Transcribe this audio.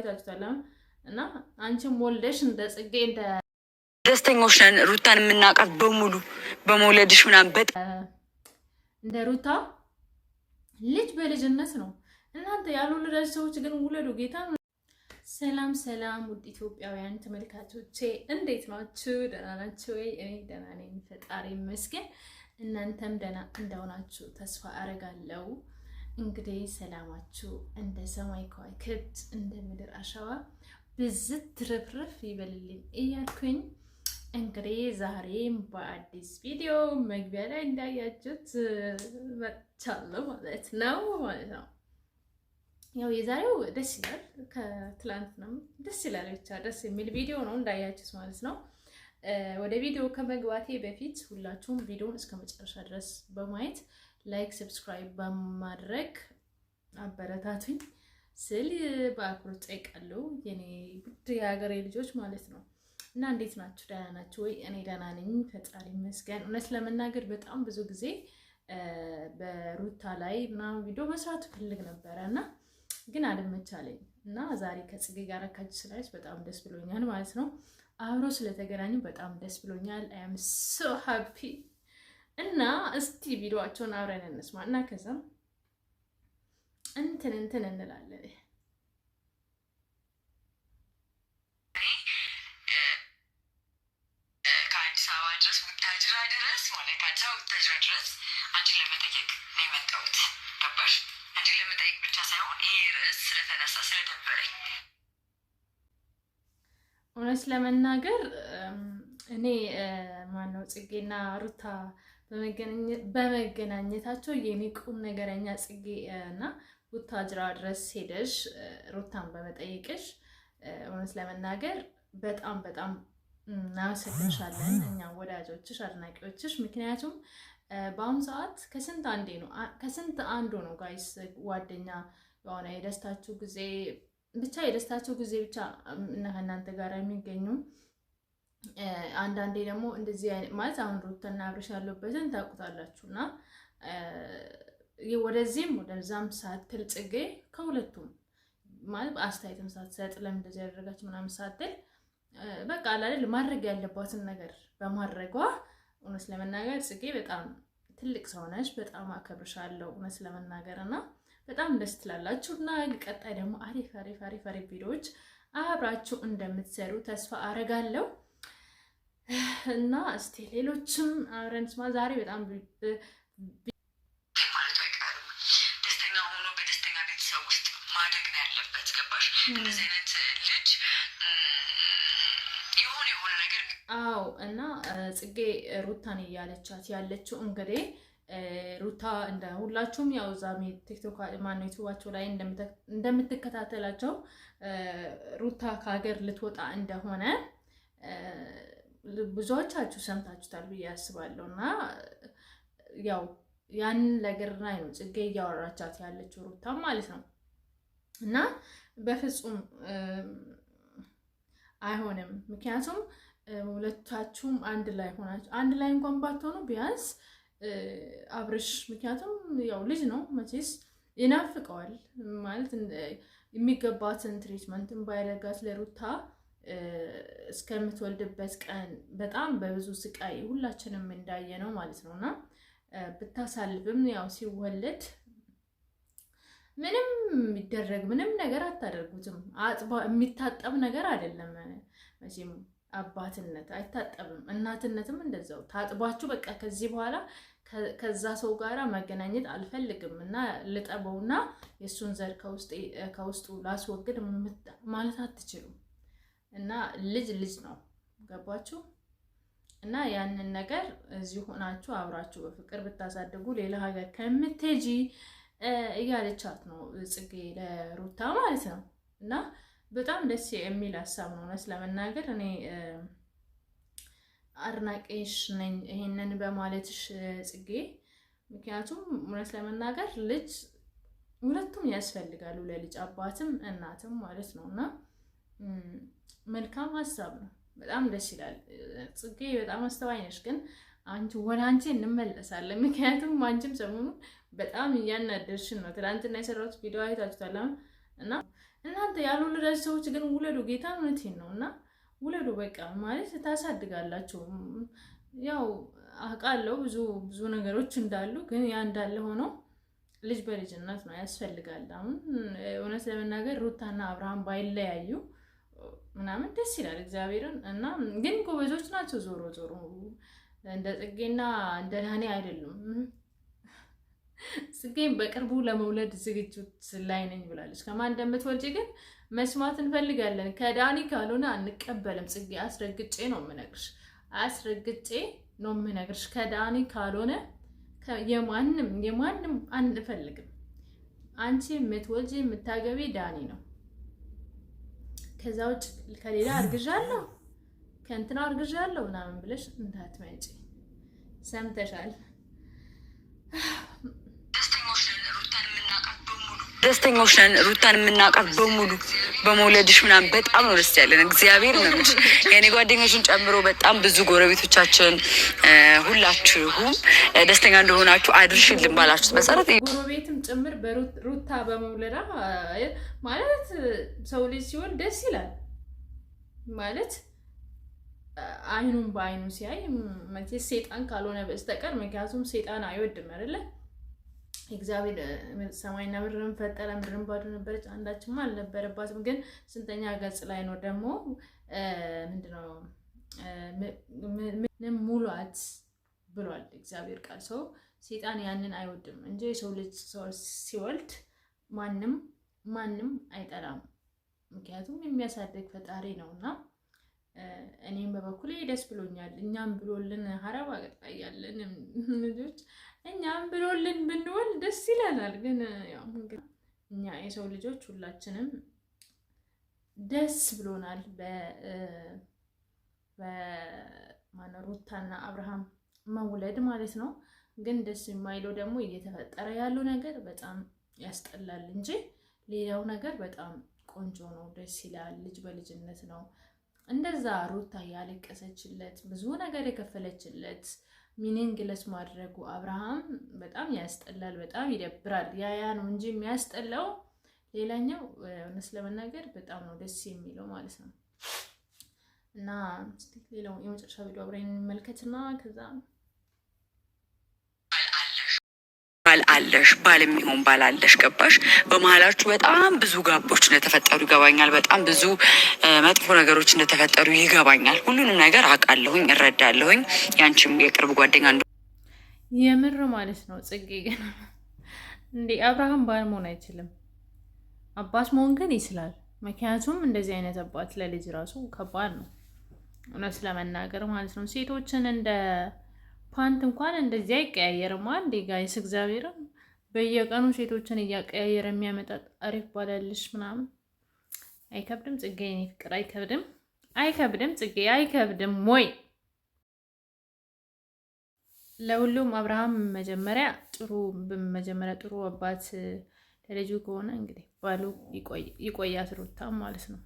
አይታችኋል እና አንቺም ወልደሽ እንደ ጽጌ እንደ ደስተኞች ነን። ሩታን የምናውቃት በሙሉ በመውለድሽ ምናምን እንደ ሩታ ልጅ በልጅነት ነው። እናንተ ያልወለዳችሁ ሰዎች ግን ውለዱ ጌታ። ሰላም ሰላም፣ ውድ ኢትዮጵያውያን ተመልካቾቼ እንዴት ናችሁ? ደህና ናችሁ ወይ? እኔ ደህና ነኝ፣ ፈጣሪ ይመስገን። እናንተም ደህና እንደሆናችሁ ተስፋ አረጋለሁ። እንግዲህ ሰላማችሁ እንደ ሰማይ ከዋክብት እንደ ምድር አሸዋ ብዝት ትርፍርፍ ይበልልኝ እያልኩኝ እንግዲህ ዛሬም በአዲስ ቪዲዮ መግቢያ ላይ እንዳያችሁት መጥቻለሁ ማለት ነው። ያው የዛሬው ደስ ይላል፣ ከትላንት ነው ደስ ይላል፣ ብቻ ደስ የሚል ቪዲዮ ነው እንዳያችሁት ማለት ነው። ወደ ቪዲዮ ከመግባቴ በፊት ሁላችሁም ቪዲዮውን እስከ መጨረሻ ድረስ በማየት ላይክ፣ ሰብስክራይብ በማድረግ አበረታቱኝ ስል በአክብሮት ጠይቃለሁ፣ የኔ ውድ የሀገሬ ልጆች ማለት ነው። እና እንዴት ናችሁ? ደህና ናችሁ ወይ? እኔ ደህና ነኝ፣ ፈጣሪ ይመስገን። እውነት ለመናገር በጣም ብዙ ጊዜ በሩታ ላይ ምናምን ቪዲዮ መስራት ፈልግ ነበረ እና ግን አልመቻለኝ እና ዛሬ ከጽጌ ጋር ካች ስላች በጣም ደስ ብሎኛል ማለት ነው። አብሮ ስለተገናኙ በጣም ደስ ብሎኛል። አይ አም ሶ ሃፒ። እና እስቲ ቪዲዮአቸውን አብረን እንስማ እና ከዛም እንትን እንላለን። ከአዲስ አበባ ድረስ ቡታጅራ ድረስ ማለት ከአዲስ አበባ ቡታጅራ ድረስ አንቺን ለመጠየቅ ነው የመጣሁት። ገባሽ? አንቺን ለመጠየቅ ብቻ ሳይሆን ይሄ ርዕስ ስለተነሳ ስለደበረኝ። እውነት ለመናገር እኔ ማነው ጽጌና ሩታ በመገናኘታቸው የኔ ቁም ነገረኛ ጽጌ እና ቡታጅራ ድረስ ሄደሽ ሩታን በመጠየቅሽ እውነት ለመናገር በጣም በጣም እናመሰግንሻለን፣ እኛ ወዳጆችሽ አድናቂዎችሽ። ምክንያቱም በአሁኑ ሰዓት ከስንት አንዱ ነው ጋይስ ጓደኛ የሆነ የደስታችሁ ጊዜ ብቻ ከእናንተ ጋር የሚገኙ አንዳንዴ ደግሞ እንደዚህ አይነት ማለት አሁን ሩታና አብርሽ ያለበትን ታውቁታላችሁ። እና ወደዚህም ወደዛም ሳትል ጽጌ ከሁለቱም ማለት አስተያየትም ሳትሰጥ ለምን እንደዚህ ያደረጋችሁ ምናምን ሳትል በቃ አላለ ማድረግ ያለባትን ነገር በማድረጓ እውነት ለመናገር ጽጌ በጣም ትልቅ ሰው ነሽ። በጣም አከብርሻለሁ እውነት ለመናገር እና በጣም ደስ ትላላችሁ። እና ቀጣይ ደግሞ አሪፍ ቪዲዮዎች አብራችሁ እንደምትሰሩ ተስፋ አረጋለሁ። እና እስቲ ሌሎችም አብረን ስማ። ዛሬ በጣም ማለቱ አይቀርም ደስተኛ ሆኖ በደስተኛ ቤተሰብ ውስጥ ማደግ ነው ያለበት። ገባሽ? እንደዚህ አይነት ልጅ የሆነ ነገር አዎ። እና ጽጌ ሩታን እያለቻት ያለችው እንግዲህ ሩታ እንደ ሁላችሁም ያው ዛሜ ቲክቶክ ማነው ዩቲዩባቸው ላይ እንደምትከታተላቸው ሩታ ከሀገር ልትወጣ እንደሆነ ብዙዎቻችሁ ሰምታችሁታል ብዬ አስባለሁ። እና ያው ያንን ነገር ላይ ነው ጽጌ እያወራቻት ያለችው ሩታ ማለት ነው። እና በፍጹም አይሆንም። ምክንያቱም ሁለታችሁም አንድ ላይ ሆናችሁ አንድ ላይ እንኳን ባትሆኑ ቢያንስ አብርሽ ምክንያቱም ያው ልጅ ነው መቼስ ይናፍቀዋል ማለት የሚገባትን ትሪትመንትን ባይረጋት ለሩታ እስከምትወልድበት ቀን በጣም በብዙ ስቃይ ሁላችንም እንዳየ ነው ማለት ነው። እና ብታሳልፍም ያው ሲወለድ ምንም የሚደረግ ምንም ነገር አታደርጉትም። የሚታጠብ ነገር አይደለም መቼም አባትነት አይታጠብም፣ እናትነትም እንደዛው ታጥባችሁ በቃ ከዚህ በኋላ ከዛ ሰው ጋራ መገናኘት አልፈልግም እና ልጠበውና የእሱን ዘር ከውስጡ ላስወግድ ማለት አትችሉም። እና ልጅ ነው፣ ገባችሁ? እና ያንን ነገር እዚሁ ሆናችሁ አብራችሁ በፍቅር ብታሳድጉ ሌላ ሀገር ከምትሄጂ እያለቻት ነው ጽጌ ለሩታ ማለት ነው። እና በጣም ደስ የሚል ሀሳብ ነው እውነት ለመናገር እኔ አድናቂሽ ነኝ ይሄንን በማለትሽ ጽጌ። ምክንያቱም እውነት ለመናገር ልጅ ሁለቱም ያስፈልጋሉ ለልጅ አባትም እናትም ማለት ነው። እና መልካም ሀሳብ ነው፣ በጣም ደስ ይላል። ጽጌ በጣም አስተዋይ ነሽ። ግን ወደ አንቺ እንመለሳለን። ምክንያቱም አንቺም ሰሞኑን በጣም እያናደርሽን ነው። ትናንትና የሰራሁት ቪዲዮ አይታችኋል እና እናንተ ያልወለዳችሁ ሰዎች ግን ውለዱ። ጌታ እውነቴን ነው። እና ውለዱ በቃ ማለት ታሳድጋላችሁ። ያው አውቃለሁ ብዙ ነገሮች እንዳሉ፣ ግን ያ እንዳለ ሆኖ ልጅ በልጅነት ነው ያስፈልጋል። አሁን እውነት ለመናገር ሩታና አብርሃም ባይለያዩ ምናምን ደስ ይላል እግዚአብሔርን። እና ግን ጎበዞች ናቸው። ዞሮ ዞሮ እንደ ጽጌና እንደ ዳኒ አይደሉም። ጽጌም በቅርቡ ለመውለድ ዝግጅት ላይ ነኝ ብላለች። ከማን እንደምትወልጂ ግን መስማት እንፈልጋለን። ከዳኒ ካልሆነ አንቀበልም። ጽጌ አስረግጬ ነው የምነግርሽ። ከዳኒ ካልሆነ የማንም አንፈልግም። አንቺ የምትወልጂ የምታገቢ ዳኒ ነው። ከዛ ውጭ ከሌላ አርግዣለሁ ከእንትና አርግዣለሁ ምናምን ብለሽ እንዳትመጪ። ሰምተሻል? ደስተኞች ነን። ሩታን የምናውቃት በሙሉ በመውለድሽ ምናምን በጣም ነው ደስ ያለን። እግዚአብሔር ነው የኔ ጓደኞችን ጨምሮ በጣም ብዙ ጎረቤቶቻችን ሁላችሁም ደስተኛ እንደሆናችሁ አድርሽልን ባላችሁት መሰረት ጎረቤትም ጭምር በሩታ በመውለዳ ማለት ሰው ልጅ ሲወልድ ደስ ይላል ማለት አይኑን በአይኑ ሲያይ መቼስ ሰይጣን ካልሆነ በስተቀር ምክንያቱም ሰይጣን አይወድም አይደለ? እግዚአብሔር ሰማይና ምድርን ፈጠረ። ምድርን ባዶ ነበረች፣ አንዳችም አልነበረባትም። ግን ስንተኛ ገጽ ላይ ነው ደግሞ ምንድነው ምንም ሙሏት ብሏል እግዚአብሔር ቃል። ሰው ሰይጣን ያንን አይወድም እንጂ የሰው ልጅ ሲወልድ ማንም አይጠላም። ምክንያቱም የሚያሳድግ ፈጣሪ ነውና እኔም በበኩሌ ደስ ብሎኛል። እኛም ብሎልን ሀረብ አገር ላይ ያለን ልጆች እኛም ብሎልን ብንወል ደስ ይለናል። ግን ያው እኛ የሰው ልጆች ሁላችንም ደስ ብሎናል በሩታና አብርሃም መውለድ ማለት ነው። ግን ደስ የማይለው ደግሞ እየተፈጠረ ያለው ነገር በጣም ያስጠላል እንጂ ሌላው ነገር በጣም ቆንጆ ነው፣ ደስ ይላል። ልጅ በልጅነት ነው። እንደዛ ሩታ ያለቀሰችለት ብዙ ነገር የከፈለችለት ሚኒንግለስ ማድረጉ አብርሃም በጣም ያስጠላል፣ በጣም ይደብራል። ያ ነው እንጂ የሚያስጠላው ሌላኛው እውነት ለመናገር በጣም ነው ደስ የሚለው ማለት ነው። እና ሌላው የመጨረሻ ቪዲዮ አብረን እንመልከትና ከዛ አለሽ ባል የሚሆን ባል አለሽ። ገባሽ? በመሀላችሁ በጣም ብዙ ጋቦች እንደተፈጠሩ ይገባኛል። በጣም ብዙ መጥፎ ነገሮች እንደተፈጠሩ ይገባኛል። ሁሉንም ነገር አውቃለሁኝ፣ እረዳለሁኝ። ያንቺም የቅርብ ጓደኛ የምር ማለት ነው። ጽጌ ግን እንዴ አብርሃም ባል መሆን አይችልም፣ አባት መሆን ግን ይችላል። ምክንያቱም እንደዚህ አይነት አባት ለልጅ ራሱ ከባድ ነው እውነት ለመናገር ማለት ነው። ሴቶችን እንደ ፓንት እንኳን እንደዚህ አይቀያየርም። አንዴ ጋይስ እግዚአብሔርን በየቀኑ ሴቶችን እያቀያየረ የሚያመጣት አሪፍ ባላለሽ ምናምን አይከብድም? ጽጌ የኔ ፍቅር አይከብድም? ጽጌ አይከብድም ወይ? ለሁሉም አብርሃም መጀመሪያ ጥሩ አባት ለልጁ ከሆነ እንግዲህ ባሉ ይቆያት ሩታ ማለት ነው።